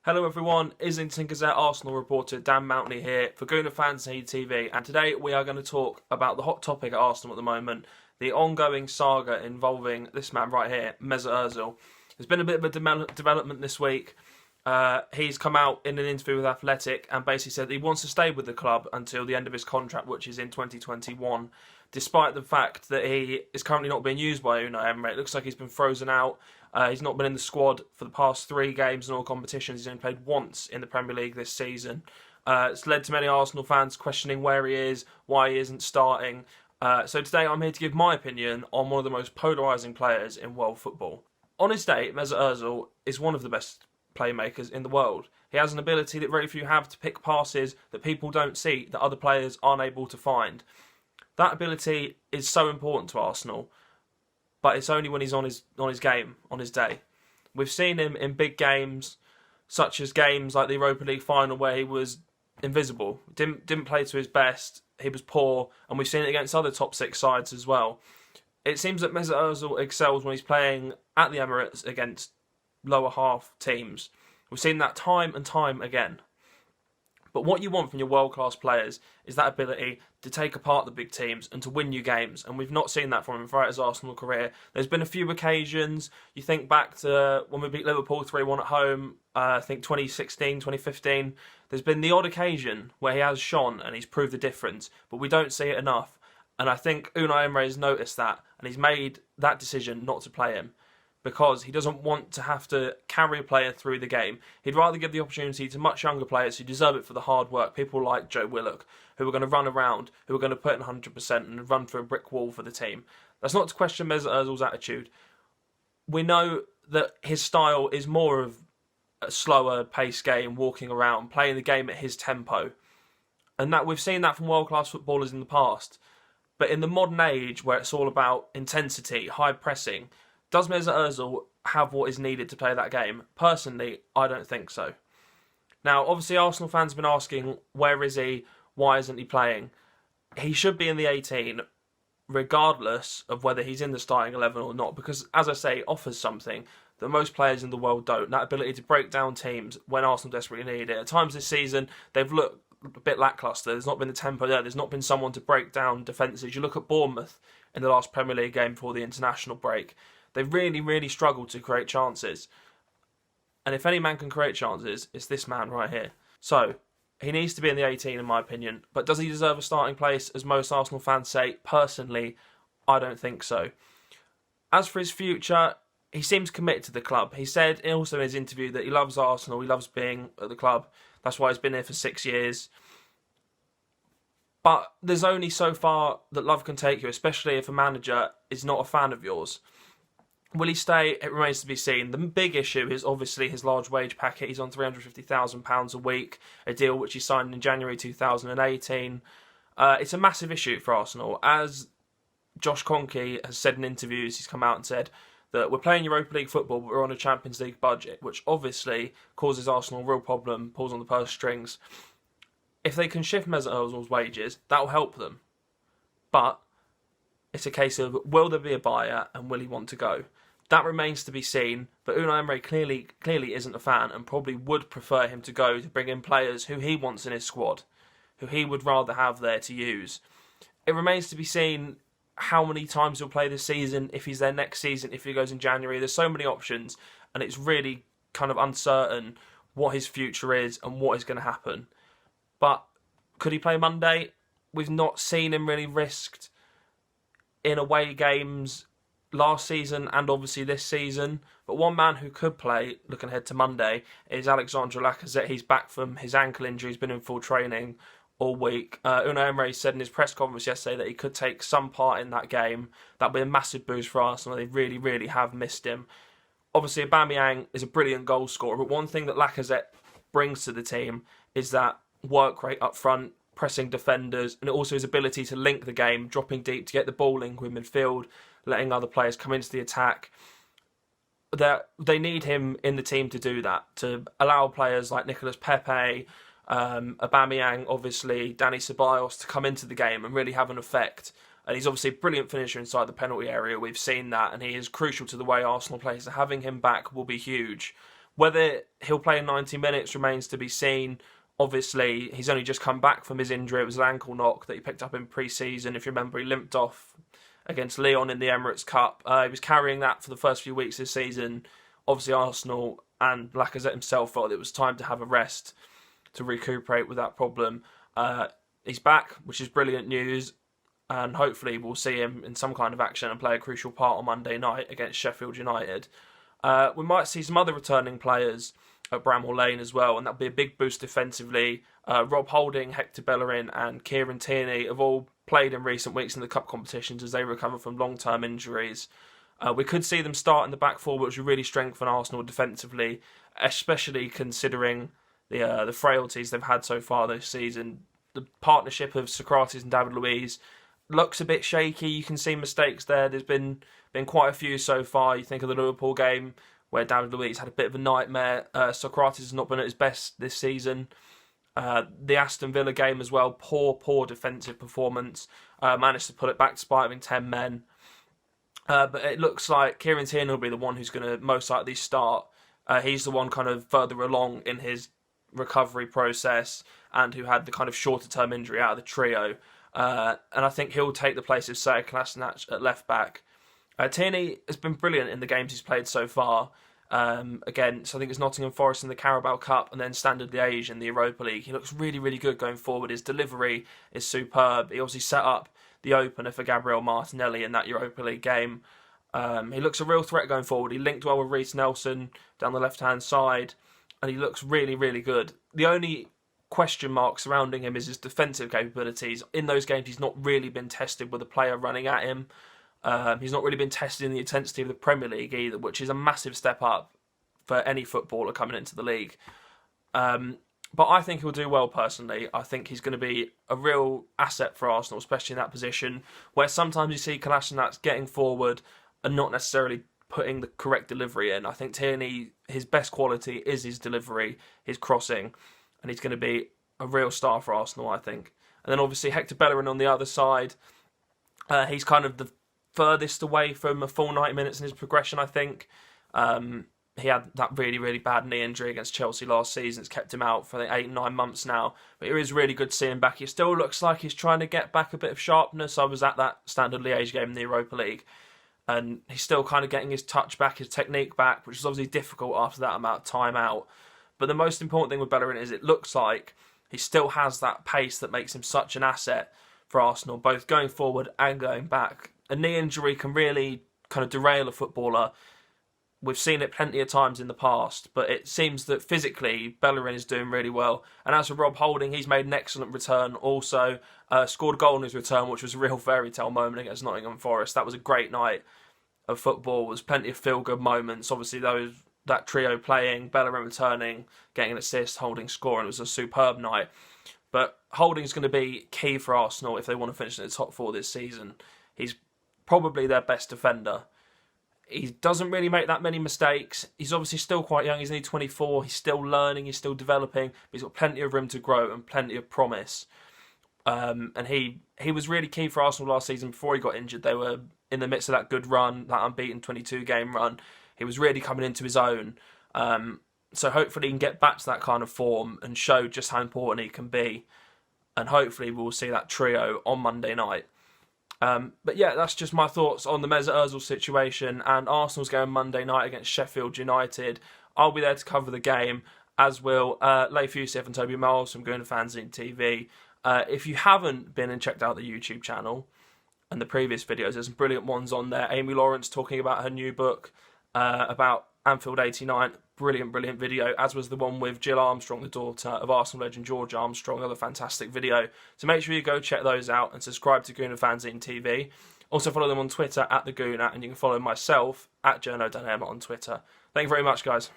Hello everyone, Islington Gazette Arsenal reporter Dan Mountney here for Gooner Fanzine TV, and today we are going to talk about the hot topic at Arsenal at the moment, the ongoing saga involving this man right here, Mesut Ozil. There's been a bit of a development this week. He's come out in an interview with Athletic and basically said that he wants to stay with the club until the end of his contract, which is in 2021, despite the fact that he is currently not being used by Unai Emery. It looks like he's been frozen out. He's not been in the squad for the past 3 games in all competitions. He's only played once in the Premier League this season. It's led to many Arsenal fans questioning where he is, why he isn't starting. So today I'm here to give my opinion on one of the most polarising players in world football. On his day, Mesut Ozil is one of the best playmakers in the world. He has an ability that very few have to pick passes that people don't see, that other players aren't able to find. That ability is so important to Arsenal, but it's only when he's on his game, on his day. We've seen him in big games, such as games like the Europa League final where he was invisible, didn't play to his best, he was poor, and we've seen it against other top 6 sides as well. It seems that Mesut Ozil excels when he's playing at the Emirates against lower half teams. We've seen that time and time again. But what you want from your world-class players is that ability to take apart the big teams and to win you games. And we've not seen that from him throughout his Arsenal career. There's been a few occasions. You think back to when we beat Liverpool 3-1 at home, I think 2016, 2015. There's been the odd occasion where he has shone and he's proved the difference. But we don't see it enough. And I think Unai Emery has noticed that. And he's made that decision not to play him, because he doesn't want to have to carry a player through the game. He'd rather give the opportunity to much younger players who deserve it for the hard work, people like Joe Willock, who are going to run around, who are going to put in 100% and run through a brick wall for the team. That's not to question Mesut Ozil's attitude. We know that his style is more of a slower pace game, walking around, playing the game at his tempo. And that we've seen that from world-class footballers in the past. But in the modern age, where it's all about intensity, high pressing, does Mesut Ozil have what is needed to play that game? Personally, I don't think so. Now, obviously, Arsenal fans have been asking, where is he? Why isn't he playing? He should be in the 18, regardless of whether he's in the starting 11 or not, because, as I say, it offers something that most players in the world don't. That ability to break down teams when Arsenal desperately need it. At times this season, they've looked a bit lacklustre. There's not been the tempo there. There's not been someone to break down defences. You look at Bournemouth in the last Premier League game before the international break. They really, really struggled to create chances. And if any man can create chances, it's this man right here. So, he needs to be in the 18 in my opinion. But does he deserve a starting place, as most Arsenal fans say? Personally, I don't think so. As for his future, he seems committed to the club. He said also in his interview that he loves Arsenal, he loves being at the club. That's why he's been here for 6 years. But there's only so far that love can take you, especially if a manager is not a fan of yours. Will he stay? It remains to be seen. The big issue is obviously his large wage packet. He's on £350,000 a week, a deal which he signed in January 2018. It's a massive issue for Arsenal. As Josh Kroenke has said in interviews, he's come out and said that we're playing Europa League football, but we're on a Champions League budget, which obviously causes Arsenal a real problem, pulls on the purse strings. If they can shift Mesut Ozil's wages, that will help them. But it's a case of, will there be a buyer and will he want to go? That remains to be seen, but Unai Emery clearly isn't a fan and probably would prefer him to go to bring in players who he wants in his squad, who he would rather have there to use. It remains to be seen how many times he'll play this season, if he's there next season, if he goes in January. There's so many options, and it's really kind of uncertain what his future is and what is going to happen. But could he play Monday? We've not seen him really risked in away games last season and obviously this season. But one man who could play, looking ahead to Monday, is Alexandre Lacazette. He's back from his ankle injury. He's been in full training all week. Unai Emery said in his press conference yesterday that he could take some part in that game. That'll be a massive boost for Arsenal. They really, really have missed him. Obviously, Aubameyang is a brilliant goal scorer, but one thing that Lacazette brings to the team is that work rate up front, pressing defenders, and also his ability to link the game, dropping deep to get the ball in with midfield, letting other players come into the attack. They need him in the team to do that, to allow players like Nicolas Pepe, Aubameyang, obviously, Dani Ceballos to come into the game and really have an effect. And he's obviously a brilliant finisher inside the penalty area. We've seen that, and he is crucial to the way Arsenal play. So having him back will be huge. Whether he'll play 90 minutes remains to be seen. Obviously, he's only just come back from his injury. It was an ankle knock that he picked up in pre-season. If you remember, he limped off against Lyon in the Emirates Cup. He was carrying that for the first few weeks this season. Obviously, Arsenal and Lacazette himself felt it was time to have a rest to recuperate with that problem. He's back, which is brilliant news, and hopefully we'll see him in some kind of action and play a crucial part on Monday night against Sheffield United. We might see some other returning players at Bramall Lane as well, and that'll be a big boost defensively. Rob Holding, Hector Bellerin and Kieran Tierney have all played in recent weeks in the cup competitions as they recover from long-term injuries. We could see them start in the back four, which would really strengthen Arsenal defensively, especially considering the frailties they've had so far this season. The partnership of Socrates and David Luiz looks a bit shaky. You can see mistakes there. There's been quite a few so far. You think of the Liverpool game where David Luiz had a bit of a nightmare. Socrates has not been at his best this season. The Aston Villa game as well, poor defensive performance. Managed to put it back despite having 10 men. But it looks like Kieran Tierney will be the one who's going to most likely start. He's the one kind of further along in his recovery process and who had the kind of shorter term injury out of the trio. And I think he'll take the place of Sead Kolasinac at left back. Tierney has been brilliant in the games he's played so far. Again, so I think it's Nottingham Forest in the Carabao Cup and then Standard Liège in the Europa League. He looks really, really good going forward. His delivery is superb. He obviously set up the opener for Gabriel Martinelli in that Europa League game. He looks a real threat going forward. He linked well with Reece Nelson down the left-hand side, and he looks really, really good. The only question mark surrounding him is his defensive capabilities. In those games, he's not really been tested with a player running at him. He's not really been tested in the intensity of the Premier League either, which is a massive step up for any footballer coming into the league. But I think he'll do well personally. I think he's going to be a real asset for Arsenal, especially in that position where sometimes you see Kolasinac getting forward and not necessarily putting the correct delivery in. I think Tierney, his best quality is his delivery, his crossing, and he's going to be a real star for Arsenal, I think. And then obviously Hector Bellerin on the other side. He's kind of the furthest away from a full 90 minutes in his progression, I think. He had that really, really bad knee injury against Chelsea last season. It's kept him out for 8-9 months now. But it is really good to see him back. He still looks like he's trying to get back a bit of sharpness. I was at that Standard Liège game in the Europa League, and he's still kind of getting his touch back, his technique back, which is obviously difficult after that amount of time out. But the most important thing with Bellerin is it looks like he still has that pace that makes him such an asset for Arsenal, both going forward and going back. A knee injury can really kind of derail a footballer. We've seen it plenty of times in the past, but it seems that physically Bellerin is doing really well. And as for Rob Holding, he's made an excellent return also. Scored a goal in his return, which was a real fairy tale moment against Nottingham Forest. That was a great night of football. There was plenty of feel-good moments. Obviously, that trio playing, Bellerin returning, getting an assist, Holding scoring. It was a superb night. But Holding's going to be key for Arsenal if they want to finish in the top four this season. He's probably their best defender. He doesn't really make that many mistakes. He's obviously still quite young. He's only 24. He's still learning. He's still developing. But he's got plenty of room to grow and plenty of promise. And he was really key for Arsenal last season before he got injured. They were in the midst of that good run, that unbeaten 22-game run. He was really coming into his own. So hopefully he can get back to that kind of form and show just how important he can be. And hopefully we'll see that trio on Monday night. But yeah, that's just my thoughts on the Mesut Ozil situation, and Arsenal's going Monday night against Sheffield United. I'll be there to cover the game, as will Leif Youssef and Toby Miles from Gooner Fanzine TV. If you haven't been and checked out the YouTube channel and the previous videos, there's some brilliant ones on there. Amy Lawrence talking about her new book about Anfield 89. Brilliant video, as was the one with Jill Armstrong, the daughter of Arsenal legend George Armstrong. Another fantastic video. So make sure you go check those out and subscribe to Gooner Fanzine TV. Also follow them on Twitter @TheGooner, and you can follow myself @JournoDanM on Twitter. Thank you very much, guys.